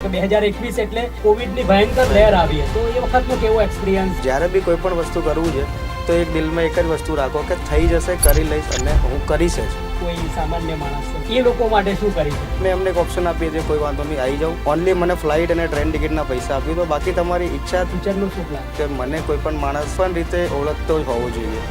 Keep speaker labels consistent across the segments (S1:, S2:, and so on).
S1: 2021 એટલે કોવિડની ભયંકર લહેર આવી તો એ વખતનો કેવો એક્સપિરિયન્સ?
S2: જ્યારે બી કોઈ પણ વસ્તુ કરવું છે તો એક દિલમાં એક જ વસ્તુ રાખો કે થઈ જશે, કરી લઈશ અને હું કરીશ જ.
S1: કોઈ સામાન્ય માણસ એ લોકો માટે શું કરી છે?
S2: મેં અમને એક ઓપ્શન આપીએ છીએ, કોઈ વાંધો નહીં, આવી જાઉં, ઓનલી મને ફ્લાઇટ અને ટ્રેન ટિકિટના પૈસા આપી દો, બાકી તમારી ઈચ્છા.
S1: ફ્યુચરનું શું પ્લાન?
S2: કે મને કોઈ પણ માણસ પણ રીતે ઓળખતો જ હોવો જોઈએ.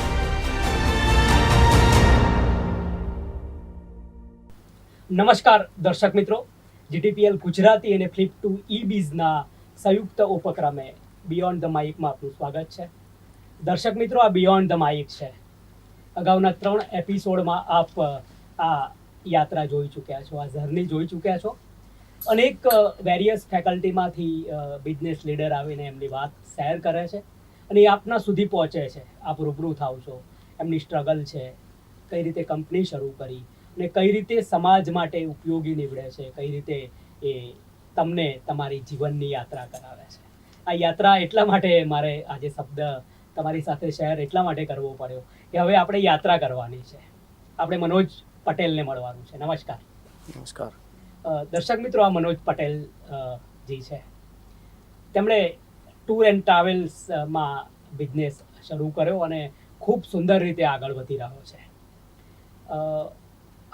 S1: નમસ્કાર દર્શક મિત્રો, જીટીપીએલ ગુજરાતી અને ફ્લિપ2 ઈ-બીઝના સંયુક્ત ઉપક્રમે બિયોન્ડ ધ માઇકમાં આપનું સ્વાગત છે. દર્શક મિત્રો, આ બિયોન્ડ ધ માઇક છે. અગાઉના 3 એપિસોડમાં આપ આ યાત્રા જોઈ ચૂક્યા છો, આ જર્ની જોઈ ચૂક્યા છો. અનેક વેરિયસ ફેકલ્ટીમાંથી બિઝનેસ લીડર આવીને એમની વાત શેર કરે છે અને એ આપના સુધી પહોંચે છે. આપ રૂબરૂ થાવ છો, એમની સ્ટ્રગલ છે, કઈ રીતે કંપની શરૂ કરી અને કઈ રીતે સમાજ માટે ઉપયોગી નીવડે છે, કઈ રીતે એ તમને તમારી જીવનની યાત્રા કરાવે છે. આ યાત્રા એટલા માટે મારે આજે શબ્દ તમારી સાથે શેર એટલા માટે કરવો પડ્યો કે હવે આપણે યાત્રા કરવાની છે. આપણે મનોજ પટેલને મળવાનું છે. નમસ્કાર.
S2: નમસ્કાર.
S1: દર્શક મિત્રો, આ મનોજ પટેલ જી છે. તેમણે ટૂર એન્ડ ટ્રાવેલ્સમાં બિઝનેસ શરૂ કર્યો અને ખૂબ સુંદર રીતે આગળ વધી રહ્યો છે.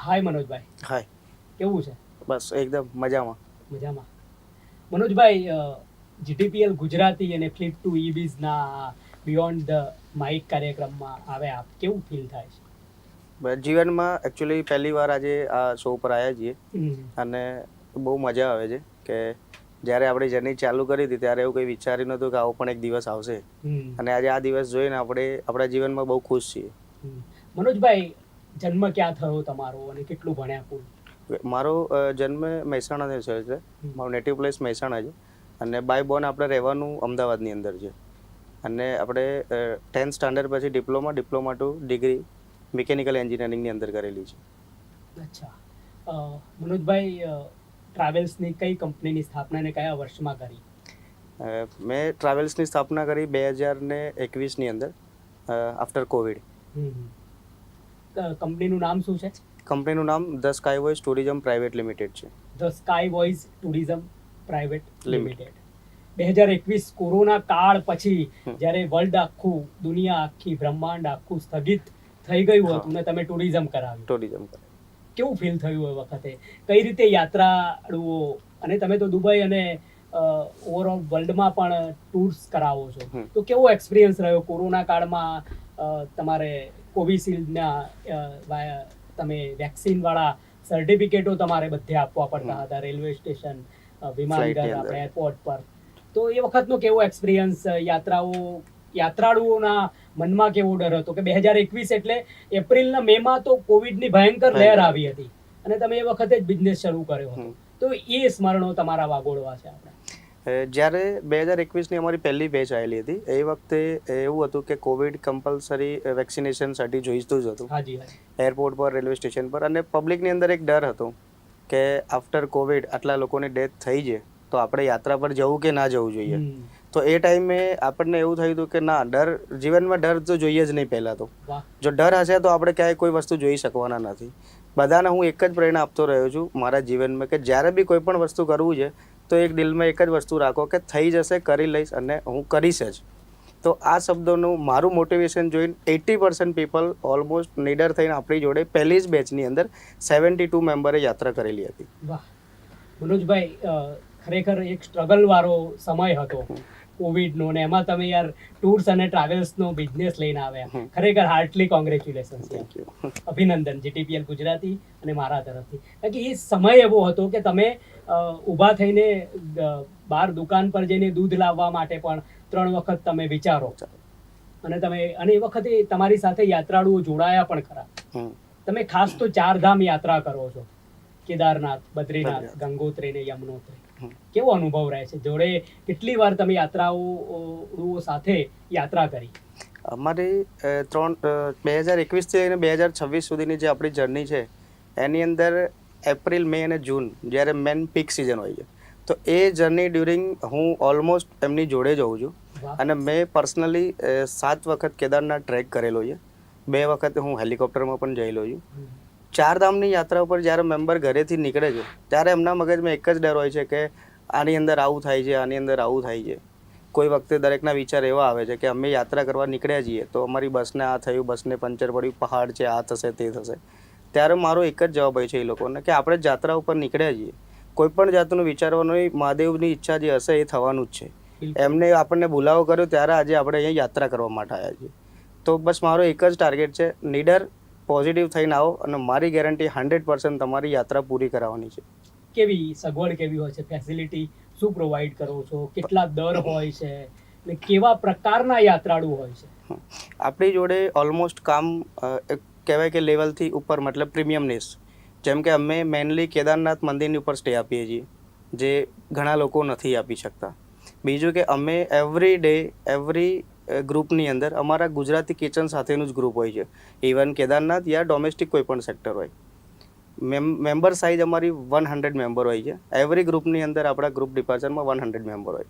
S1: હાય મનોજભાઈ.
S2: હાય.
S1: કેવું છે?
S2: બસ એકદમ મજામાં.
S1: મજામાં. મનોજભાઈ, જીટીપીએલ ગુજરાતી અને ફ્લિપ2 ઈ-બીઝના બિયોન્ડ ધ માઇક કાર્યક્રમમાં આવ્યા આપ, કેવું ફીલ થાય છે?
S2: જીવનમાં એકચ્યુઅલી પહેલી વાર આજે આ શો પર આવ્યા છીએ અને બહુ મજા આવે છે કે જ્યારે આપણે જર્ની ચાલુ કરી હતી ત્યારે એવું કંઈ વિચાર્યું નહોતું કે આવો પણ એક દિવસ આવશે અને આજે આ દિવસ જોઈને આપણે આપણા જીવનમાં બહુ ખુશ છીએ.
S1: મનોજભાઈ, જન્મ ક્યાં થયો તમારો અને કેટલું ભણ્યા કુલ?
S2: મારો જન્મ મહેસાણાનો થયો છે. મારું નેટિવ પ્લેસ મહેસાણા છે અને બાય બોર્ન આપણે રહેવાનું અમદાવાદની અંદર છે અને આપણે 10th સ્ટાન્ડર્ડ પછી ડિપ્લોમા ટુ ડિગ્રી મિકેનિકલ એન્જિનિયરિંગની અંદર કરેલી છે.
S1: અચ્છા. મનોજભાઈ, ટ્રાવેલ્સની કઈ કંપનીની સ્થાપના અને કયા વર્ષમાં કરી?
S2: મેં ટ્રાવેલ્સની સ્થાપના કરી 2021ની અંદર આફ્ટર કોવિડ.
S1: કંપનીનું નામ શું છે?
S2: કંપનીનું નામ the sky voice tourism private limited છે.
S1: The sky voice tourism private limited. 2021 corona કાળ પછી જ્યારે વર્લ્ડ આખું, દુનિયા આખી, બ્રહ્માંડ આખું સ્થગિત થઈ ગયું હતું ને તમે ટુરિઝમ કરાવ્યું. કેવું ફીલ થયું એ વખતે? કઈ રીતે યાત્રાળુઓ, અને તમે તો દુબઈ અને ઓવરઓલ વર્લ્ડમાં પણ ટૂર્સ કરાવો છો, તો કેવો એક્સપિરિયન્સ રહ્યો કોરોના કાળમાં? તમારે કોવિશિલ્ડના તમે વેક્સિનવાળા સર્ટિફિકેટો તમારે બધે આપવા પડતા હતા, રેલવે સ્ટેશન, વિમાનઘર, આપણે એરપોર્ટ પર. તો એ વખતનો કેવો એક્સપિરિયન્સ? યાત્રાળુઓના મનમાં કેવો ડર હતો કે 2021 એટલે એપ્રિલના મેમાં તો કોવિડની ભયંકર લહેર આવી હતી અને તમે એ વખતે જ બિઝનેસ શરૂ કર્યો હતો, તો એ સ્મરણો તમારા વાગોળવા છે આપણે.
S2: જ્યારે 2021ની અમારી પહેલી બેચ આવેલી હતી એ વખતે એવું હતું કે કોવિડ કમ્પલસરી વેક્સિનેશન માટે જોઈતું જ હતું એરપોર્ટ પર, રેલવે સ્ટેશન પર, અને પબ્લિકની અંદર એક ડર હતો કે આફ્ટર કોવિડ આટલા લોકોની ડેથ થઈ છે તો આપણે યાત્રા પર જવું કે ના જવું જોઈએ. તો એ ટાઈમે આપણને એવું થયું હતું કે ના, જીવનમાં ડર તો જોઈએ જ નહીં. પહેલાં તો જો ડર હશે તો આપણે ક્યાંય કોઈ વસ્તુ જોઈ શકવાના નથી. બધાને હું એક જ પ્રેરણા આપતો રહ્યો છું મારા જીવનમાં કે જ્યારે બી કોઈ પણ વસ્તુ કરવું છે તો એક દિલમાં એક જ વસ્તુ રાખો કે થઈ જશે, કરી લઈશ અને હું કરીશ જ. તો આ શબ્દોનું મારું મોટિવેશન જોઈને 80% પીપલ ઓલમોસ્ટ નીડર થઈને આપણી જોડે પહેલી જ બેચની અંદર 72 મેમ્બરે યાત્રા કરેલી હતી.
S1: વાહ મનોજભાઈ, ખરેખર એક સ્ટ્રગલ વાળો સમય હતો કોવિડનો, ને એમાં તમે યાર ટૂર્સ અને ટ્રાવેલ્સનો બિઝનેસ લઈને આવ્યા. ખરેખર હાર્ટલી કોંગ્રેચ્યુલેશન્સ, અભિનંદન જીટીપીએલ ગુજરાતી અને મારા તરફથી. કારણ કે એ સમય એવો હતો કે તમે ઊભા થઈને બહાર દુકાન પર જઈને દૂધ લાવવા માટે પણ 3 વખત તમે વિચારો અને એ વખતે તમારી સાથે યાત્રાળુઓ જોડાયા પણ ખરા. તમે ખાસ તો 4 ધામ યાત્રા કરો છો, કેદારનાથ, બદ્રીનાથ, ગંગોત્રી ને યમનોત્રી. કેવો અનુભવ રહે છે? જોડે કેટલી વાર તમે યાત્રાળુઓ સાથે યાત્રા કરી?
S2: અમારી 2021 થી લઈને 2026 સુધીની જે આપણી જર્ની છે એની અંદર એપ્રિલ, મે અને જૂન જ્યારે મેન પીક સિઝન હોય છે તો એ જર્ની ડ્યુરિંગ હું ઓલમોસ્ટ એમની જોડે જઉં છું. અને મેં પર્સનલી 7 વખત કેદારનાથ ટ્રેક કરેલો છે, 2 વખત હું હેલિકોપ્ટરમાં પણ જયેલો છું. 4 ધામની યાત્રા ઉપર જ્યારે મેમ્બર ઘરેથી નીકળે છે ત્યારે એમના મગજમાં એક જ ડર હોય છે કે આની અંદર આવું થાય છે, આની અંદર આવું થાય છે. કોઈ વખતે દરેકના વિચાર એવા આવે છે કે અમે યાત્રા કરવા નીકળ્યા છીએ તો અમારી બસને આ થયું, બસને પંચર પડ્યું, પહાડ છે, આ થશે તે થશે. ત્યારે મારો એક જ જવાબ હોય છે એ લોકોને કે આપણે યાત્રા ઉપર નીકળ્યા છીએ, કોઈ પણ જાતનું વિચારવાનું નહીં, મહાદેવની ઈચ્છા જે હશે એ થવાનું જ છે. એમને આપણને બોલાવો કર્યો ત્યારે આજે આપણે અહીંયા યાત્રા કરવા માટે આવ્યા છીએ. તો બસ મારો એક જ ટાર્ગેટ છે, નીડર પોઝિટિવ થઈને આવો અને મારી ગેરંટી 100% તમારી યાત્રા પૂરી કરાવવાની છે.
S1: કેવી સગવડ કેવી હોય છે, ફેસિલિટી શું પ્રોવાઈડ કરો છો, કેટલા દર હોય છે ને કેવા પ્રકારના યાત્રાળુ હોય છે?
S2: આપણી જોડે ઓલમોસ્ટ કામ કહેવાય કે લેવલથી ઉપર, મતલબ પ્રીમિયમનેસ. જેમ કે અમે મેનલી કેદારનાથ મંદિરની ઉપર સ્ટે આપીએ છીએ, જે ઘણા લોકો નથી આપી શકતા. બીજું કે અમે એવરી ડે એવરી ગ્રુપની અંદર અમારા ગુજરાતી કિચન સાથેનું જ ગ્રુપ હોય છે, ઇવન કેદારનાથ યા ડોમેસ્ટિક કોઈ પણ સેક્ટર હોય. મેમ્બર સાઇઝ અમારી 100 મેમ્બર હોય છે. એવરી ગ્રુપની અંદર આપણા ગ્રુપ ડિપાર્ચરમાં 100 મેમ્બર હોય.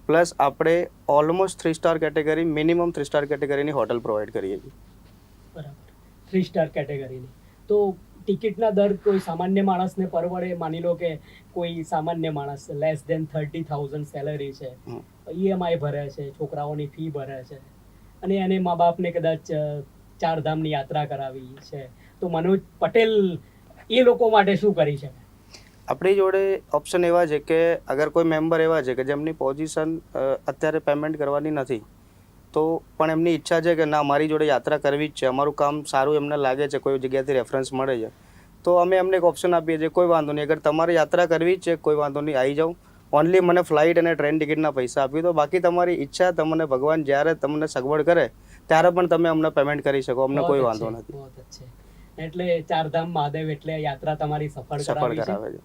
S2: પ્લસ આપણે almost 3 star category, minimum 3 star કેટેગરીની હોટલ પ્રોવાઈડ કરીએ છીએ.
S1: બરાબર, 3 સ્ટાર કેટેગરીની. તો ટિકિટના દર કોઈ સામાન્ય માણસને પરવડે? માની લો કે કોઈ સામાન્ય માણસ લેસ દેન 30,000 સેલરી છે, EMI ભરે છે, છોકરાઓની ફી ભરે છે અને એને મા બાપને કદાચ ચારધામની યાત્રા કરાવી છે, તો મનોજ પટેલ એ લોકો માટે શું કરી શકે?
S2: આપણી જોડે ઓપ્શન એવા છે કે અગર કોઈ મેમ્બર એવા છે કે જેમની પોઝિશન અત્યારે પેમેન્ટ કરવાની નથી, તો પણ એમની ઈચ્છા છે કે ના મારી જોડે યાત્રા કરવી જ છે, અમારું કામ સારું એમને લાગે છે, કોઈ જગ્યાથી રેફરન્સ મળે છે, તો અમે એમને એક ઓપ્શન આપીએ છીએ, કોઈ વાંધો નહીં, અગર તમારે યાત્રા કરવી જ છે કોઈ વાંધો નહીં, આવી જાઓ, ઓનલી મને ફ્લાઇટ અને ટ્રેન ટિકિટના પૈસા આપી દો, બાકી તમારી ઈચ્છા, તમને ભગવાન જ્યારે તમને સગવડ કરે ત્યારે પણ તમે અમને પેમેન્ટ કરી શકો, અમને કોઈ વાંધો નથી.
S1: એટલે ચારધામ મહાદેવ એટલે યાત્રા તમારી સફળ
S2: કરાવે છે.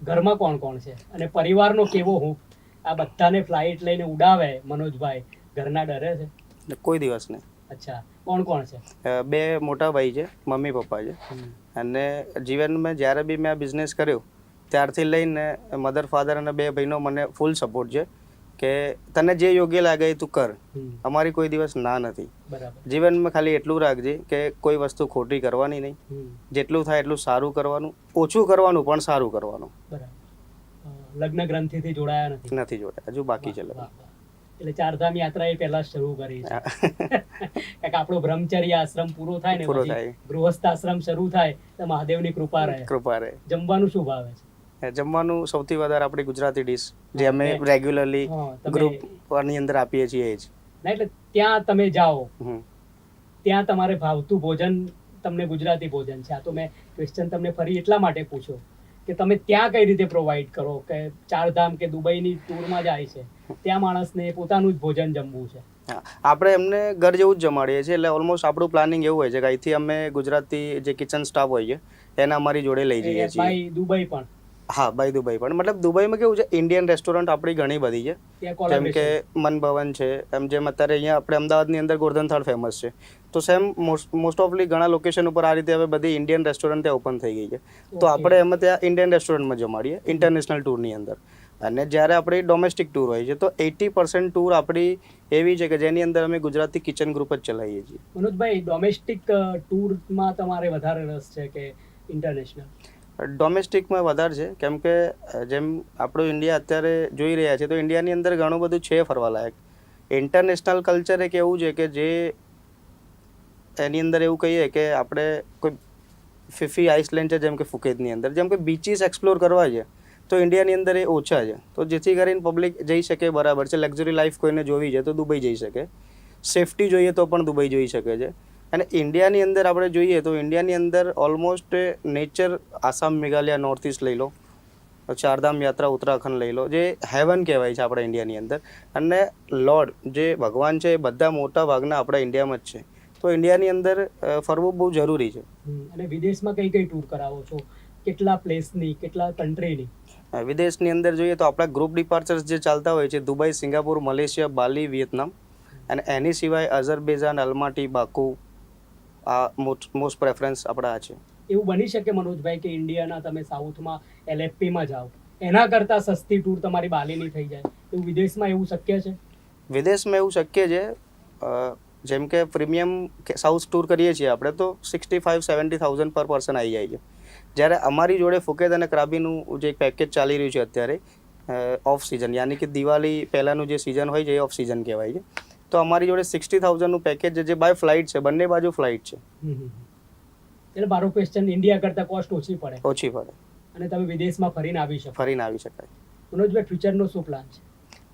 S1: ઘરમાં કોણ કોણ છે અને પરિવારનો કેવો હૂંફ? આ બધાને ફ્લાઇટ લઈને ઉડાવે મનોજભાઈ, ઘરના ડરે છે?
S2: કોઈ દિવસ નહીં.
S1: અચ્છા, કોણ કોણ છે?
S2: 2 મોટા ભાઈ છે, મમ્મી પપ્પા છે, અને જીવનમાં જ્યારે બી મેં આ બિઝનેસ કર્યો ત્યારથી લઈને મધર ફાધર અને 2 ભાઈનો મને ફૂલ સપોર્ટ છે કે તને જે યોગ્ય લાગે એ તું કર, અમારી કોઈ દિવસ ના નથી. જીવનમાં ખાલી એટલું રાખજે કે કોઈ વસ્તુ ખોટી કરવાની નહીં, જેટલું થાય એટલું સારું કરવાનું, ઓછું કરવાનું પણ સારું કરવાનું.
S1: લગ્ન ગ્રંથિથી જોડાયા
S2: નથી જોડાયા, હજુ બાકી છે લગ્ન.
S1: એટલે ચારધામ યાત્રા એ પહેલા શરૂ કરી છે. કારણ કે આપણો બ્રહ્મચર્ય આશ્રમ પૂરો થાય ને પછી ગૃહસ્થ આશ્રમ શરૂ થાય તો મહાદેવની કૃપા રહે. જમવાનું શું ભાવે છે?
S2: જમવાનું સૌથી વધારે આપણી ગુજરાતી ડીશ જે અમે રેગ્યુલરલી ગ્રુપની અંદર આપીએ છીએ જ.
S1: એટલે ત્યાં તમે જાઓ, ત્યાં તમારે ભાવતું ભોજન તમને ગુજરાતી ભોજન છે. આ તો મેં ક્વેશ્ચન તમને ફરી એટલા માટે પૂછ્યો કે તમે ત્યાં કઈ રીતે પ્રોવાઈડ કરો, કે ચારધામ કે દુબઈની ટૂરમાં જાય છે ત્યાં માણસને પોતાનું જ ભોજન જમવું છે?
S2: આપણે એમને ઘર જેવું જ જમાડીએ છીએ. એટલે ઓલમોસ્ટ આપણું પ્લાનિંગ એવું હોય છે કે અહીંથી અમે ગુજરાતી જે કિચન સ્ટાફ હોય છે એને અમારી જોડે લઈ જઈએ છીએ.
S1: બાય દુબઈ પણ?
S2: હા, બાય દુબઈ પણ. મતલબ દુબઈમાં કેવું છે, ઇન્ડિયન રેસ્ટોરન્ટ આપણી ઘણી બધી છે, જેમ કે મન ભવન છે, એમ જેમ અત્યારે અહીંયા આપણે અમદાવાદની અંદર ગોર્ધન થાળ ફેમસ છે, તો સેમ મોસ્ટ ઓફલી ઘણા લોકેશન ઉપર આ રીતે હવે બધી ઇન્ડિયન રેસ્ટોરન્ટ ત્યાં ઓપન થઈ ગઈ છે. તો આપણે એમાં ત્યાં ઇન્ડિયન રેસ્ટોરન્ટમાં જમાડીએ ઇન્ટરનેશનલ ટૂરની અંદર. અને જ્યારે આપણી ડોમેસ્ટિક ટૂર હોય છે તો 80% ટૂર આપણી એવી છે કે જેની અંદર અમે ગુજરાતી કિચન ગ્રુપ જ ચલાવીએ છીએ.
S1: મનોજભાઈ, ડોમેસ્ટિક ટૂરમાં તમારે વધારે રસ છે કે ઇન્ટરનેશનલ?
S2: ડોમેસ્ટિકમાં વધારે છે, કેમ કે જેમ આપણું ઇન્ડિયા અત્યારે જોઈ રહ્યા છે તો ઇન્ડિયાની અંદર ઘણું બધું છે ફરવા લાયક. ઇન્ટરનેશનલ કલ્ચર એક એવું છે કે જે એની અંદર એવું કહીએ કે આપણે કોઈ ફિફી આઇસલેન્ડ છે જેમ કે ફુકેતની અંદર, જેમ કે બીચીસ એક્સપ્લોર કરવા છે તો ઇન્ડિયાની અંદર એ ઓછા છે. તો જેથી કરીને પબ્લિક જઈ શકે, બરાબર છે. લક્ઝરી લાઈફ કોઈને જોવી છે તો દુબઈ જઈ શકે, સેફટી જોઈએ તો પણ દુબઈ જઈ શકે છે. અને ઇન્ડિયાની અંદર આપણે જોઈએ તો ઇન્ડિયાની અંદર almost nature, Assam, Meghalaya, north east લઈ લો, ચારધામ યાત્રા ઉત્તરાખંડ લઈ લો, જે હેવન કહેવાય છે આપણા ઇન્ડિયાની અંદર. અને લોર્ડ જે ભગવાન છે એ બધા મોટા ભાગના આપણા ઇન્ડિયામાં જ છે. તો ઇન્ડિયાની અંદર ફરવું બહુ જરૂરી છે.
S1: અને વિદેશમાં કઈ કઈ ટૂર કરાવો છો? કેટલા પ્લેસની, કેટલા કન્ટ્રીની?
S2: વિદેશની અંદર જોઈએ તો આપણા ગ્રુપ ડિપાર્ચર્સ જે ચાલતા હોય છે દુબઈ, સિંગાપુર, મલેશિયા, બાલી, વિયેતનામ, અને એની સિવાય અઝરબૈજાન, અલમાટી, બાકુ, આ મોસ્ટ પ્રેફરન્સ આપણા આ છે.
S1: એવું બની શકે મનોજભાઈ કે ઇન્ડિયાના તમે સાઉથમાં LFPમાં જાઓ, એના કરતાં સસ્તી ટૂર તમારી બાલીની થઈ જાય, એવું વિદેશમાં એવું શક્ય છે?
S2: વિદેશમાં એવું શક્ય છે. જેમ કે પ્રીમિયમ સાઉથ ટૂર કરીએ છીએ આપણે તો 65-70,000 પર પર્સન આવી જાય છે. જ્યારે અમારી જોડે ફુકેત અને ક્રાબીનું જે પેકેજ ચાલી રહ્યું છે અત્યારે ઓફ સિઝન યાની કે દિવાળી પહેલાંનું જે સિઝન હોય છે એ ઓફ સિઝન કહેવાય છે. તો અમારી જોડે 60,000નું પેકેજ છે જે બાય ફ્લાઇટ છે, બંને બાજુ ફ્લાઇટ છે.
S1: એટલે મારો ક્વેશ્ચન, ઇન્ડિયા કરતાં કોસ્ટ ઓછી પડે અને તમે વિદેશમાં ફરીને આવી
S2: શકાય.
S1: મનોજભાઈ, ફ્યુચરનો શું પ્લાન છે?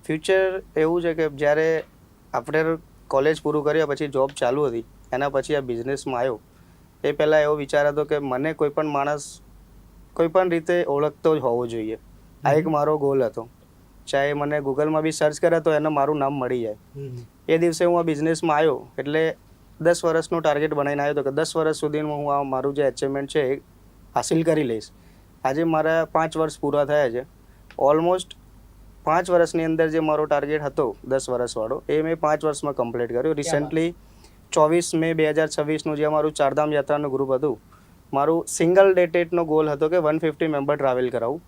S2: ફ્યુચર એવું છે કે જ્યારે આપણે કોલેજ પૂરું કર્યા પછી જોબ ચાલુ હતી, એના પછી આ બિઝનેસમાં આવ્યો, એ પહેલાં એવો વિચાર હતો કે મને કોઈ પણ માણસ કોઈ પણ રીતે ઓળખતો જ હોવો જોઈએ. આ એક મારો ગોલ હતો. ચાહે મને ગૂગલમાં બી સર્ચ કરે તો એને મારું નામ મળી જાય. એ દિવસે હું આ બિઝનેસમાં આવ્યો એટલે 10 વર્ષનો ટાર્ગેટ બનાવીને આવ્યો હતો કે 10 વર્ષ સુધીમાં હું આ મારું જે અચીવમેન્ટ છે એ હાસિલ કરી લઈશ. આજે મારા 5 વર્ષ પૂરા થયા છે. ઓલમોસ્ટ 5 વર્ષની અંદર જે મારો ટાર્ગેટ હતો 10 વર્ષવાળો એ મેં 5 વર્ષમાં કમ્પ્લીટ કર્યો. રિસેન્ટલી 24 મે 2026નું જે મારું ચારધામ યાત્રાનું ગ્રુપ હતું, મારું સિંગલ ડેટેટનો ગોલ હતો કે 150 મેમ્બર ટ્રાવેલ કરાવું,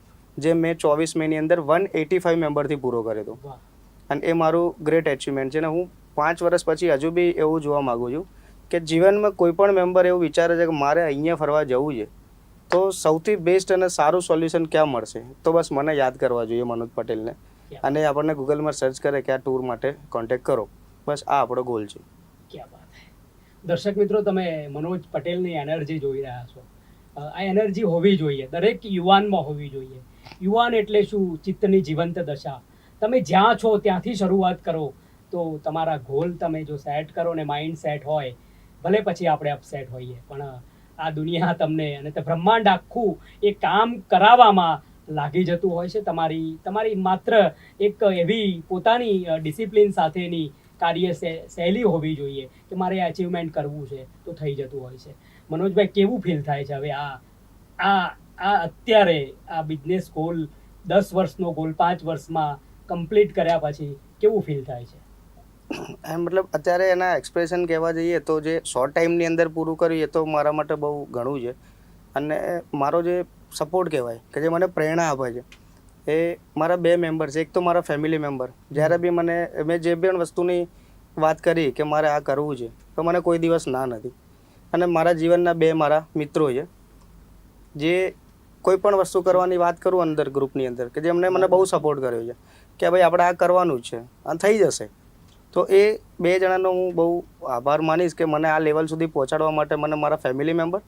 S2: જે મેં 24 મેની અંદર 185 મેમ્બરથી પૂરો કર્યો હતો. અને એ મારું ગ્રેટ એચિવમેન્ટ છે. ને હું 5 વર્ષ પછી હજુ બી એવું જોવા માગું છું કે જીવનમાં કોઈ પણ મેમ્બર એવું વિચારે છે કે મારે અહીંયા ફરવા જવું છે, તો સૌથી બેસ્ટ અને સારું સોલ્યુશન ક્યાં મળશે, તો બસ મને યાદ કરવા જોઈએ મનોજ પટેલને, અને આપણને ગૂગલમાં સર્ચ કરે કે આ ટૂર માટે કોન્ટેક્ટ કરો. બસ આ આપણો ગોલ છે.
S1: ક્યાં વાત છે. દર્શક મિત્રો, તમે મનોજ પટેલની એનર્જી જોઈ રહ્યા છો. આ એનર્જી હોવી જોઈએ, દરેક યુવાનમાં હોવી જોઈએ. યુવાન એટલે શું? ચિત્તની જીવંત દશા. તમે જ્યાં છો ત્યાંથી શરૂઆત કરો તો તમારા ગોલ તમે જો સેટ કરો ને માઇન્ડ સેટ હોય, ભલે પછી આપણે અપસેટ હોઈએ, પણ આ દુનિયા તમને અને તે બ્રહ્માંડ આખું એ કામ કરાવવામાં લાગી જતું હોય છે. તમારી માત્ર એક એવી પોતાની ડિસિપ્લિન સાથેની કાર્ય શૈલી હોવી જોઈએ કે મારે અચીવમેન્ટ કરવું છે તો થઈ જતું હોય છે. મનોજભાઈ, કેવું ફીલ થાય છે હવે આ અત્યારે આ બિઝનેસ ગોલ 10 વર્ષનો ગોલ 5 વર્ષમાં કમ્પ્લીટ કર્યા પછી કેવું ફીલ થાય છે?
S2: મતલબ અત્યારે એના એક્સપ્રેશન કહેવા જઈએ તો જે શોર્ટ ટાઈમની અંદર પૂરું કર્યું એ તો મારા માટે બહુ ઘણું છે. અને મારો જે સપોર્ટ કહેવાય કે જે મને પ્રેરણા આપે છે એ મારા 2 મેમ્બર છે. એક તો મારા ફેમિલી મેમ્બર, જ્યારે બી મેં જે પણ વસ્તુની વાત કરી કે મારે આ કરવું છે તો મને કોઈ દિવસ ના નથી. અને મારા જીવનના 2 મારા મિત્રો છે જે કોઈ પણ વસ્તુ કરવાની વાત કરું અંદર ગ્રુપની અંદર કે જેમણે મને બહુ સપોર્ટ કર્યો છે કે ભાઈ આપણે આ કરવાનું જ છે, આ થઈ જશે. તો એ 2 જણાનો હું બહુ આભાર માનીશ કે મને આ લેવલ સુધી પહોંચાડવા માટે મને મારા ફેમિલી મેમ્બર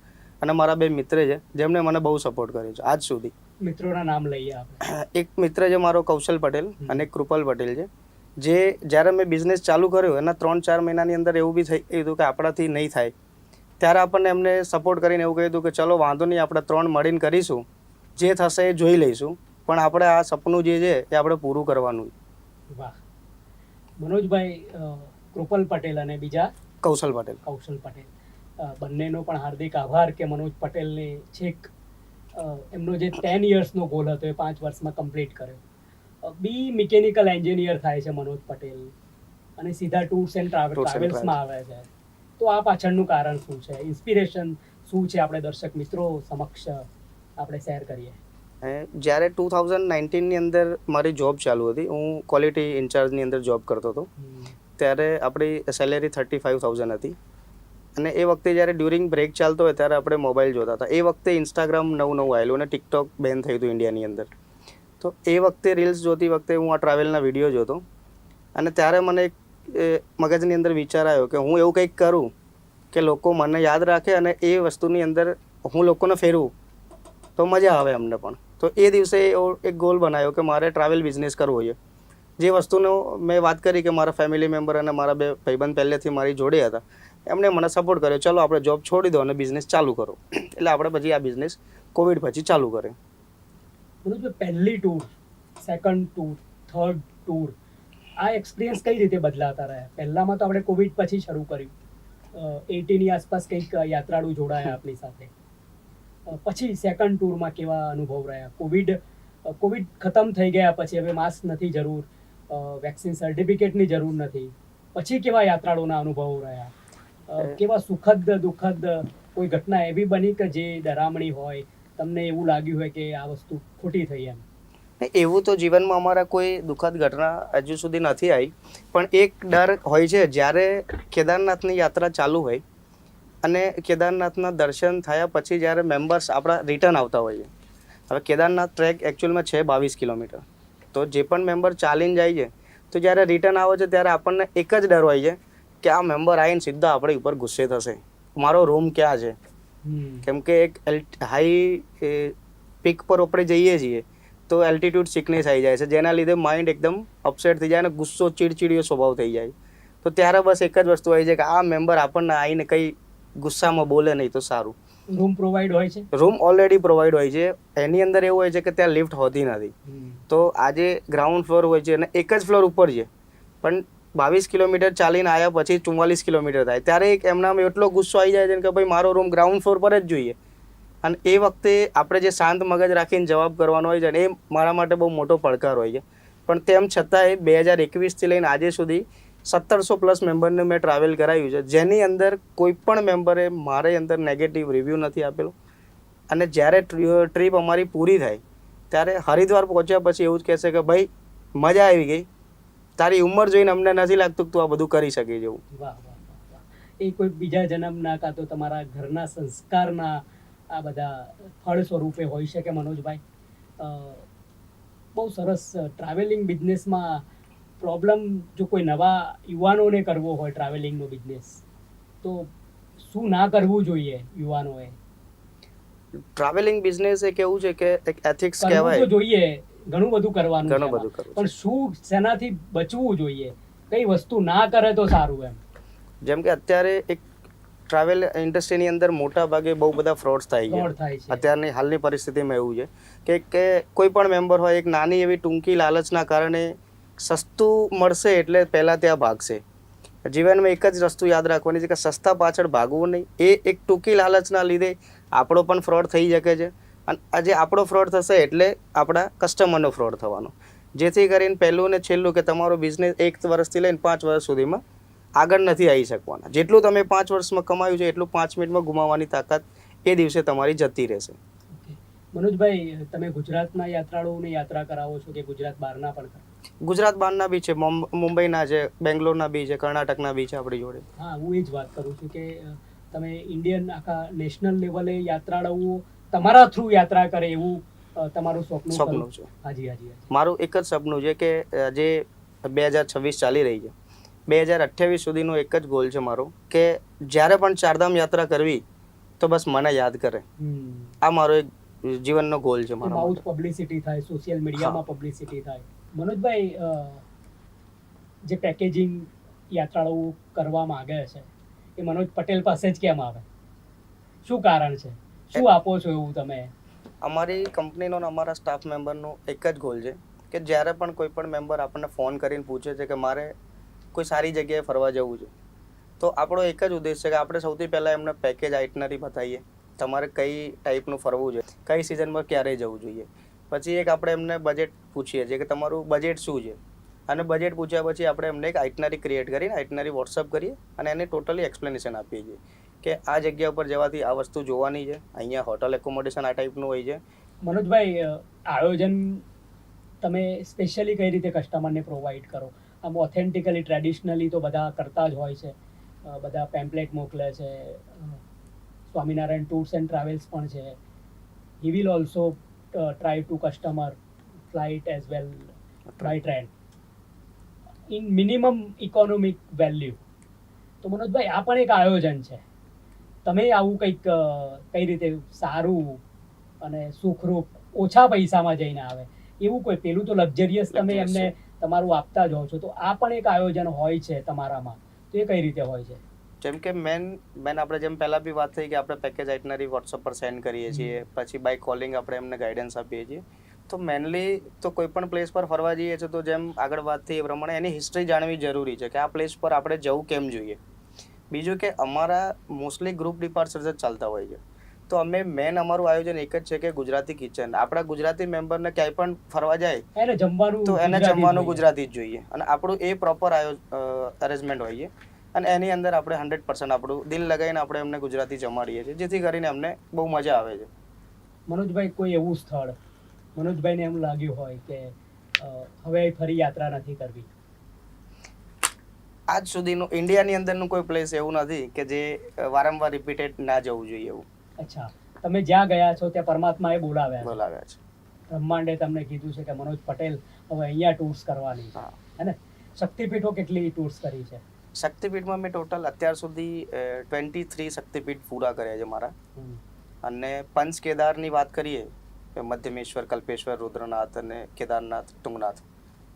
S2: અને મારા 2 મિત્ર છે જેમણે મને બહુ સપોર્ટ કર્યો છે આજ સુધી.
S1: મિત્રોના નામ લઈએ આપણે.
S2: એક મિત્ર છે મારો કૌશલ પટેલ અને એક કૃપલ પટેલ છે, જે જ્યારે મેં બિઝનેસ ચાલુ કર્યો એના 3-4 મહિનાની અંદર એવું બી થઈ ગયું કે આપણાથી નહીં થાય, ત્યારે આપણને એમને સપોર્ટ કરીને એવું કહ્યું કે ચલો વાંધો નહીં, આપણે 3 મળીને કરીશું, જે થશે એ જોઈ લઈશું, પણ આપણે આ સપનું જે છે એ આપણે પૂરું કરવાનું.
S1: વાહ મનોજભાઈ, કૃપલ પટેલ અને બીજા કૌશલ પટેલ, બંનેનો પણ હાર્દિક આભાર કે મનોજ પટેલને છેક એમનો જે 10 યર્સનો ગોલ હતો એ 5 વર્ષમાં કમ્પ્લીટ કર્યો. બી મિકેનિકલ એન્જિનિયર થાય છે મનોજ પટેલ અને સીધા ટૂર્સ એન્ડ ટ્રાવેલ્સમાં આવે છે. તો આ પાછળનું કારણ શું છે, ઇન્સ્પિરેશન શું છે, આપણે દર્શક મિત્રો સમક્ષ આપણે શેર કરીએ.
S2: જ્યારે 2019ની અંદર મારી જોબ ચાલુ હતી, હું ક્વોલિટી ઇન્ચાર્જની અંદર જોબ કરતો હતો, ત્યારે આપણી સેલેરી 35,000 હતી. અને એ વખતે જ્યારે ડ્યુરિંગ બ્રેક ચાલતો હોય ત્યારે આપણે મોબાઈલ જોતા હતા. એ વખતે ઇન્સ્ટાગ્રામ નવું આવેલું અને ટિકટોક બેન થયું હતું ઇન્ડિયાની અંદર. તો એ વખતે રીલ્સ જોતી વખતે હું આ ટ્રાવેલના વિડીયો જોતો અને ત્યારે મને એક મગજની અંદર વિચાર આવ્યો કે હું એવું કંઈક કરું કે લોકો મને યાદ રાખે અને એ વસ્તુની અંદર હું લોકોને ફેરવું તો મજા આવે અમને પણ. તો એ દિવસે એક ગોલ બનાવ્યો કે મારે ટ્રાવેલ બિઝનેસ કરવો છે. જે વસ્તુનો મેં વાત કરી કે મારા ફેમિલી મેમ્બર અને મારા 2 ભાઈબંધ પહેલેથી મારી જોડે હતા, એમણે મને સપોર્ટ કર્યો, ચલો આપણે જોબ છોડી દો અને બિઝનેસ ચાલુ કરો. એટલે આપણે પછી આ બિઝનેસ કોવિડ પછી ચાલુ કર્યો.
S1: પહેલી tour, second tour, third tour, આ એક્સપિરિયન્સ કઈ રીતે બદલાતા રહ્યા? પહેલામાં તો આપણે કોવિડ પછી શરૂ કર્યું, 80ની આસપાસ કંઈક યાત્રાળુ જોડાયા આપણી સાથે. પછી સેકન્ડ ટૂરમાં કેવા અનુભવ રહ્યા? કોવિડ ખતમ થઈ ગયા પછી હવે માસ્ક નથી જરૂર, વેક્સિન સર્ટિફિકેટની જરૂર નથી, પછી કેવા યાત્રાળુના અનુભવો રહ્યા? કેવા સુખદ દુઃખદ કોઈ ઘટના એવી બની કે જે ડરામણી હોય, તમને એવું લાગ્યું હોય કે આ વસ્તુ ખોટી થઈ? એમ
S2: એવું તો જીવનમાં અમારા કોઈ દુઃખદ ઘટના હજુ સુધી નથી આવી, પણ એક ડર હોય છે જ્યારે કેદારનાથની યાત્રા ચાલુ હોય અને કેદારનાથના દર્શન થયા પછી જ્યારે મેમ્બર્સ આપણા રિટર્ન આવતા હોઈએ. હવે કેદારનાથ ટ્રેક એકચ્યુઅલમાં છે 22 કિલોમીટર તો જે પણ મેમ્બર ચાલીને જાય છે તો જ્યારે રિટર્ન આવે છે ત્યારે આપણને એક જ ડર હોય છે કે આ મેમ્બર આવીને સીધા આપણી ઉપર ગુસ્સે થશે, મારો રૂમ ક્યાં છે. કેમ કે એક હાઈ પીક પર આપણે જઈએ છીએ તો એલ્ટિટ્યુડ સિકનેસ આવી જાય છે, જેના લીધે માઇન્ડ એકદમ અપસેટ થઈ જાય અને ગુસ્સો ચીડચીડીયો સ્વભાવ થઈ જાય. તો ત્યારે બસ એક જ વસ્તુ હોય છે કે આ મેમ્બર આપણને આવીને કંઈ ગુસ્સામાં બોલે નહીં તો સારું.
S1: રૂમ પ્રોવાઈડ હોય છે?
S2: રૂમ ઓલરેડી પ્રોવાઈડ હોય છે. એની અંદર એવું હોય છે કે ત્યાં લિફ્ટ હોતી નથી. તો આજે ગ્રાઉન્ડ ફ્લોર હોય છે અને એક જ ફ્લોર ઉપર છે, પણ 22 કિલોમીટર ચાલીને આવ્યા પછી 44 કિલોમીટર થાય ત્યારે એક એમનામાં એટલો ગુસ્સો આવી જાય છે કે ભાઈ મારો રૂમ ગ્રાઉન્ડ ફ્લોર પર જ જોઈએ. અને એ વખતે આપણે જે શાંત મગજ રાખીને જવાબ કરવાનો હોય છે ને એ મારા માટે બહુ મોટો પડકાર હોય છે. પણ તેમ છતાંય 2021થી લઈને આજે સુધી 1700+ મેમ્બરને મેં ટ્રાવેલ કરાવ્યું છે, જેની અંદર કોઈ પણ મેમ્બરે મારે અંદર નેગેટિવ રિવ્યૂ નથી આપેલો. અને જ્યારે ટ્રીપ અમારી પૂરી થાય ત્યારે હરિદ્વાર પહોંચ્યા પછી એવું જ કહેશે કે ભાઈ મજા આવી ગઈ, તારી ઉંમર જોઈને અમને નથી લાગતું કે તું આ બધું કરી શકે જેવું.
S1: વાહ વાહ વાહ. એ કોઈ બીજા જન્મના કાં તો તમારા ઘરના સંસ્કારના આ બધા ફળ સ્વરૂપે હોઈ શકે મનોજભાઈ. બહુ સરસ. ટ્રાવેલિંગ બિઝનેસમાં પ્રોબ્લેમ જો કોઈ નવા યુવાનોને કરવો હોય ટ્રાવેલિંગનો બિઝનેસ તો શું ના કરવું જોઈએ યુવાનોએ?
S2: ટ્રાવેલિંગ બિઝનેસ એક એવું છે કે એક એથિક્સ
S1: કરવું
S2: કહેવાય.
S1: તો જોઈએ, ઘણું બધું કરવાનું
S2: ઘણું
S1: છે
S2: બધું
S1: એમાં.
S2: કરવું
S1: પણ શું શેનાથી બચવું જોઈએ, કઈ વસ્તુ ના કરે તો સારું એમ?
S2: જેમ કે અત્યારે એક ટ્રાવેલ ઇન્ડસ્ટ્રીની અંદર મોટા ભાગે બહુ બધા ફ્રોડ્સ થાય
S1: ફ્રોડ
S2: છે.
S1: થાય છે.
S2: અત્યારની હાલની પરિસ્થિતિમાં એવું છે કે કોઈ પણ મેમ્બર હોય એક નાની એવી ટૂંકી લાલચના કારણે સસ્તું મળશે એટલે પહેલાં ત્યાં ભાગશે. જીવનમાં એક જ વસ્તુ યાદ રાખવાની છે કે સસ્તા પાછળ ભાગવું નહીં. એ એક ટૂંકી લાલચના લીધે આપણો પણ ફ્રોડ થઈ શકે છે. અને આજે આપણો ફ્રોડ થશે એટલે આપણા કસ્ટમરનો ફ્રોડ થવાનો. જેથી કરીને પહેલું ને છેલ્લું કે તમારો બિઝનેસ 1 વર્ષથી લઈને 5 વર્ષ સુધીમાં આગળ નથી આવી શકવાના. જેટલું તમે 5 વર્ષમાં કમાયું છે એટલું 5 મિનિટમાં ગુમાવવાની તાકાત એ દિવસે તમારી જતી રહેશે.
S1: મનોજભાઈ, તમે ગુજરાતના યાત્રાળુઓને યાત્રા કરાવો છો કે ગુજરાત બહારના પણ કરાવો?
S2: ગુજરાત બહારના બી છે, મુંબઈના છે, બેંગ્લોરના બી છે, કર્ણાટકના બી છે આપણી જોડે.
S1: હા, હું એ જ વાત કરું છું કે તમે ઇન્ડિયન આખા નેશનલ લેવલે યાત્રાળુઓ તમારા થ્રુ યાત્રા કરે એવું તમારું સપનું
S2: છે.
S1: હાજી હાજી.
S2: મારું એક જ સપનું છે કે જે 2026 ચાલી રહી છે, 2028 સુધીનો એક જ ગોલ છે મારો કે જ્યારે પણ ચારધામ યાત્રા કરવી તો બસ મને યાદ કરે. આ મારો એક જીવનનો ગોલ છે મારો.
S1: માઉથ પબ્લિસિટી થાય, સોશિયલ મીડિયામાં પબ્લિસિટી થાય. મનોજભાઈ, જે પેકેજિંગ યાત્રાળુઓ કરવા માંગે છે એ મનોજ પટેલ પાસે જ કેમ આવે? શું કારણ છે? શું આપો છો એવું તમે?
S2: અમારી કંપનીનો અને અમારા સ્ટાફ મેમ્બરનો એક જ ગોલ છે કે જ્યારે પણ કોઈ પણ મેમ્બર આપણને ફોન કરીને પૂછે છે કે મારે કોઈ સારી જગ્યાએ ફરવા જવું છે તો આપણો એક જ ઉદ્દેશ છે કે આપણે સૌથી પહેલાં એમને પેકેજ આઇટનરી બતાવીએ, તમારે કઈ ટાઈપનું ફરવું છે, કઈ સિઝનમાં ક્યારે જવું જોઈએ. પછી એક આપણે એમને બજેટ પૂછીએ છીએ કે તમારું બજેટ શું છે, અને બજેટ પૂછ્યા પછી આપણે એમને એક આઇટનરી ક્રિએટ કરીને આઇટનરી વોટ્સઅપ કરીએ અને એને ટોટલી એક્સપ્લેનેશન આપીએ છીએ કે આ જગ્યા ઉપર જવાથી આ વસ્તુ જોવાની છે, અહીંયા હોટલ એકોમોડેશન આ ટાઈપનું હોય છે.
S1: મનોજભાઈ, આયોજન તમે સ્પેશિયલી કઈ રીતે કસ્ટમરને પ્રોવાઈડ કરો? આમ ઓથેન્ટિકલી ટ્રેડિશનલી તો બધા કરતા જ હોય છે, બધા પેમ્પલેટ મોકલે છે, સ્વામિનારાયણ ટૂર્સ એન્ડ ટ્રાવેલ્સ પણ છે. He will also try to customer flight as well by train in minimum economic value. તો મનોજભાઈ, આ પણ એક આયોજન છે. તમે આવું કંઈક કઈ રીતે સારું અને સુખરૂપ ઓછા પૈસામાં જઈને આવે એવું કોઈ, પેલું તો લક્ઝરિયસ તમે એમને તમારું આપતા જ હોવ છો, તો આ પણ એક આયોજન હોય છે તમારામાં, તો એ કઈ રીતે હોય છે?
S2: જેમ કે મેન આપણે જેમ પહેલાં બી વાત થઈ કે આપણે પેકેજ આઇટનરી વોટ્સઅપ પર સેન્ડ કરીએ છીએ, પછી બાય કોલિંગ આપણે એમને ગાઈડન્સ આપીએ છીએ. તો મેનલી તો કોઈ પણ પ્લેસ પર ફરવા જઈએ છીએ તો જેમ આગળ વાત થઈ એ પ્રમાણે એની હિસ્ટ્રી જાણવી જરૂરી છે કે આ પ્લેસ પર આપણે જવું કેમ જોઈએ. બીજું કે અમારા મોસ્ટલી ગ્રુપ ડિપાર્ચર્સ જ ચાલતા હોય છે, તો અમે મેન અમારું આયોજન એક જ છે કે ગુજરાતી કિચન. આપણા ગુજરાતી મેમ્બરને ક્યાંય પણ ફરવા જાય
S1: એને જમવાનું
S2: તો એને જમવાનું ગુજરાતી જ જોઈએ, અને આપણું એ પ્રોપર અરેન્જમેન્ટ હોય છે. અને એની અંદર આપણે 100% આપણું દિલ લગાવીને આપણે એમને ગુજરાતી જમાડીએ છીએ, જેથી કરીને અમને બહુ મજા આવે છે.
S1: મનોજભાઈ, કોઈ એવું સ્થળ મનોજભાઈને એમ લાગ્યું હોય કે હવે ફરી યાત્રા નથી કરવી?
S2: આજ સુધીનું ઇન્ડિયાની અંદરનું કોઈ પ્લેસ એવું નથી કે જે વારંવાર રિપીટેડ ના જવું જોઈએ એવું.
S1: અચ્છા, તમે જ્યાં ગયા છો ત્યાં પરમાત્માએ બોલાવ્યા
S2: છે.
S1: બ્રહ્માંડે તમને કીધું છે કે મનોજ પટેલ હવે અહીંયા ટૂર્સ કરવાની છે,
S2: હા.
S1: હે ને? શક્તિપીઠો કેટલી ટૂર્સ કરી છે?
S2: શક્તિપીઠમાં મેં ટોટલ અત્યાર સુધી 23 શક્તિપીઠ પૂરા કર્યા છે મારા. અને પંચ કેદારની વાત કરીએ કે મધ્યમેશ્વર, કલ્પેશ્વર, રુદ્રનાથ અને કેદારનાથ, તુંગનાથ,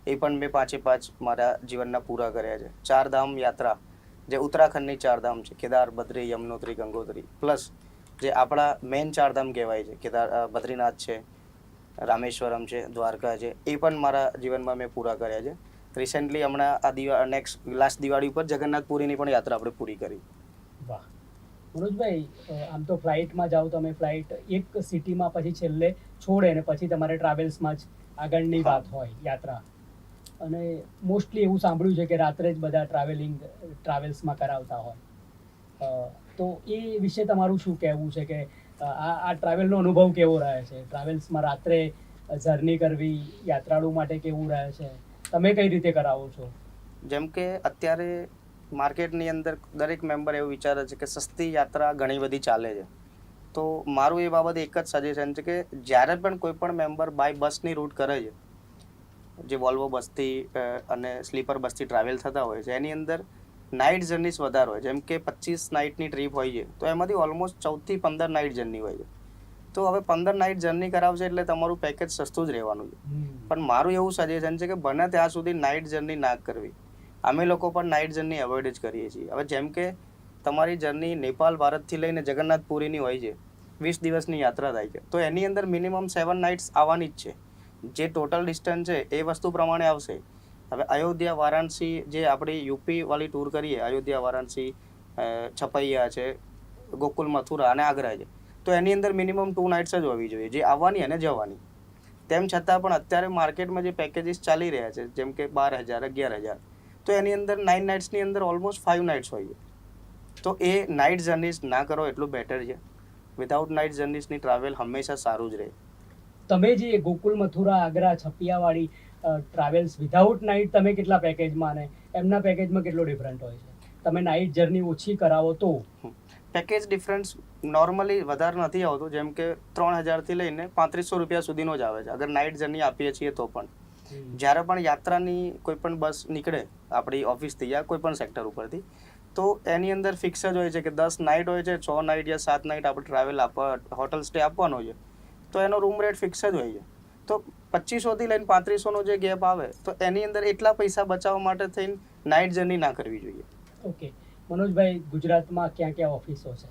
S2: એ પણ મેં 5 મારા જીવનના પૂરા કર્યા છે. 4 ધામ યાત્રા, જે ઉત્તરાખંડની 4 ધામ છે, કેદાર, બદ્રી, યમનોત્રી, ગંગોત્રી, પ્લસ જે આપણા મેઇન 4 ધામ કહેવાય છે, બદ્રીનાથ છે, રામેશ્વરમ છે, દ્વારકા છે, એ પણ મારા જીવનમાં મેં પૂરા કર્યા છે. રિસેન્ટલી હમણાં નેક્સ્ટ લાસ્ટ દિવાળી ઉપર જગન્નાથપુરીની પણ યાત્રા આપણે પૂરી કરી.
S1: વાહ મનોજભાઈ, આમ તો ફ્લાઇટમાં જાઓ તમે, ફ્લાઇટ એક સિટીમાં પછી છેલ્લે છોડે ને પછી તમારે ટ્રાવેલ્સમાં જ આગળની વાત હોય યાત્રા. અને મોસ્ટલી એવું સાંભળ્યું છે કે રાત્રે જ બધા ટ્રાવેલ્સમાં કરાવતા હોય. તો એ વિશે તમારું શું કહેવું છે કે આ ટ્રાવેલનો અનુભવ કેવો રહે છે? ટ્રાવેલ્સમાં રાત્રે જર્ની કરવી યાત્રાળુ માટે કેવું રહે છે? તમે કઈ રીતે કરાવો છો?
S2: જેમ કે અત્યારે માર્કેટની અંદર દરેક મેમ્બર એવું વિચારે છે કે સસ્તી યાત્રા ઘણી બધી ચાલે છે. તો મારું એ બાબતે એક જ સજેશન છે કે જ્યારે પણ કોઈ પણ મેમ્બર બાય બસની રૂટ કરે છે, જે વોલ્વો બસથી અને સ્લીપર બસથી ટ્રાવેલ થતા હોય છે, એની અંદર નાઇટ જર્નીસ વધારે હોય. જેમ કે 25 નાઇટની ટ્રીપ હોય છે, તો એમાંથી ઓલમોસ્ટ 14 થી 15 નાઇટ જર્ની હોય છે. તો હવે 15 નાઇટ જર્ની કરાવશે એટલે તમારું પેકેજ સસ્તું જ રહેવાનું છે. પણ મારું એવું સજેશન છે કે બને ત્યાં સુધી નાઇટ જર્ની ના કરવી. અમે લોકો પણ નાઇટ જર્ની અવોઇડ જ કરીએ છીએ. હવે જેમ કે તમારી જર્ની નેપાલ, ભારતથી લઈને જગન્નાથપુરીની હોય છે, 20 દિવસની યાત્રા થાય છે, તો એની અંદર મિનિમમ 7 નાઇટ્સ આવવાની જ છે. જે ટોટલ ડિસ્ટન્સ છે એ વસ્તુ પ્રમાણે આવશે. હવે અયોધ્યા, વારાણસી, જે આપણી યુપી વાળી ટૂર કરીએ, અયોધ્યા, વારાણસી, છપૈયા છે, ગોકુલ, મથુરા અને આગ્રા છે, તો એની અંદર મિનિમમ 2 નાઇટ્સ જ હોવી જોઈએ, જે આવવાની અને જવાની. તેમ છતાં પણ અત્યારે માર્કેટમાં જે પેકેજીસ ચાલી રહ્યા છે, જેમ કે 12,000, 11,000, તો એની અંદર 9 નાઇટ્સની અંદર ઓલમોસ્ટ 5 નાઇટ્સ હોય છે. તો એ નાઇટ જર્નીસ ના કરો એટલું બેટર છે. વિધાઉટ નાઇટ જર્નીસની ટ્રાવેલ હંમેશા સારું જ રહે.
S1: તમે જે ગોકુલ, મથુરા, આગ્રા, છપિયાવાળી ટ્રાવેલ્સ વિધાઉટ નાઇટ તમે કેટલા પેકેજમાં અને એમના પેકેજમાં કેટલો ડિફરન્ટ હોય છે? તમે નાઇટ જર્ની ઓછી કરાવો તો
S2: પેકેજ ડિફરન્સ નોર્મલી વધારે નથી આવતું. જેમ કે 3,000થી લઈને 3,500 રૂપિયા સુધીનો જ આવે છે, અગર નાઇટ જર્ની આપીએ છીએ તો પણ. જ્યારે પણ યાત્રાની કોઈ પણ બસ નીકળે આપણી ઓફિસથી યા કોઈ પણ સેક્ટર ઉપરથી, તો એની અંદર ફિક્સ જ હોય છે કે 10 નાઇટ હોય છે, 6 નાઇટ યા 7 નાઇટ આપણે ટ્રાવેલ હોટલ સ્ટે આપવાનો છે, તો એનો રૂમ રેટ ફિક્સ જ હોય છે. તો 2,500થી લઈને 3,500નો જે ગેપ આવે, તો એની અંદર એટલા પૈસા બચાવવા માટે થઈને નાઇટ જર્ની ના કરવી જોઈએ.
S1: ઓકે મનોજભાઈ, ગુજરાતમાં ક્યાં ક્યાં ઓફિસો છે?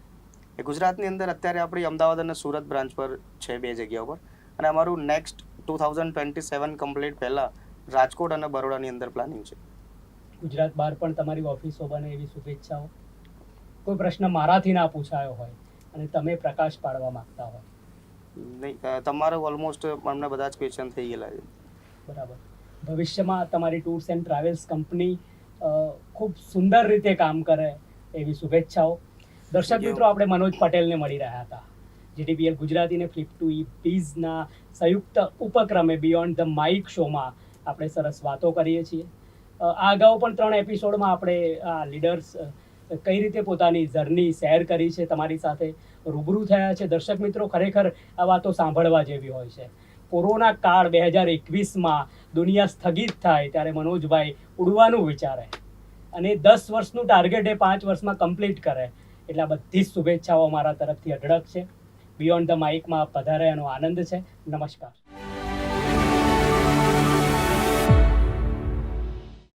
S2: એ ગુજરાતની અંદર અત્યારે આપણી અમદાવાદ અને સુરત બ્રાન્ચ પર છે, 2 જગ્યા પર. અને અમારું નેક્સ્ટ 2027 કમ્પ્લીટ પહેલાં રાજકોટ અને બરોડાની અંદર પ્લાનિંગ છે.
S1: ગુજરાત બહાર પણ તમારી ઓફિસો બને એવી શુભેચ્છાઓ. કોઈ પ્રશ્ન મારાથી ના પૂછાયો હોય અને તમે પ્રકાશ પાડવા માંગતા હોય?
S2: નહીં, તમારે ઓલમોસ્ટ અમને બધા જ ક્વેશ્ચન થઈ ગયેલા છે.
S1: બરાબર. ભવિષ્યમાં તમારી ટૂર્સ એન્ડ ટ્રાવેલ્સ કંપની ખૂબ સુંદર રીતે કામ કરે એવી શુભેચ્છાઓ. દર્શક મિત્રો, આપણે મનોજ પટેલને મળી રહ્યા હતા. જીટીપીએલ ગુજરાતી અને ફ્લિપ2ઇબીઝના સંયુક્ત ઉપક્રમે બિયોન્ડ ધ માઇક શોમાં આપણે સરસ વાતો કરીએ છીએ. આ અગાઉ પણ 3 એપિસોડમાં આપણે આ લીડર્સ કઈ રીતે પોતાની જર્ની શેર કરી છે, તમારી સાથે રૂબરૂ થયા છે. દર્શક મિત્રો, ખરેખર આ વાતો સાંભળવા જેવી હોય છે. કોરોના કાળ 2021માં દુનિયા સ્થગિત થાય ત્યારે મનોજભાઈ ઉડવાનું વિચારે અને 10 વર્ષનું ટાર્ગેટ એ 5 વર્ષમાં કમ્પ્લીટ કરે. એટલે બધી જ શુભેચ્છાઓ મારા તરફથી અઢળક છે. બિયોન્ડ ધ માઇકમાં પધાર્યાનો આનંદ છે. નમસ્કાર.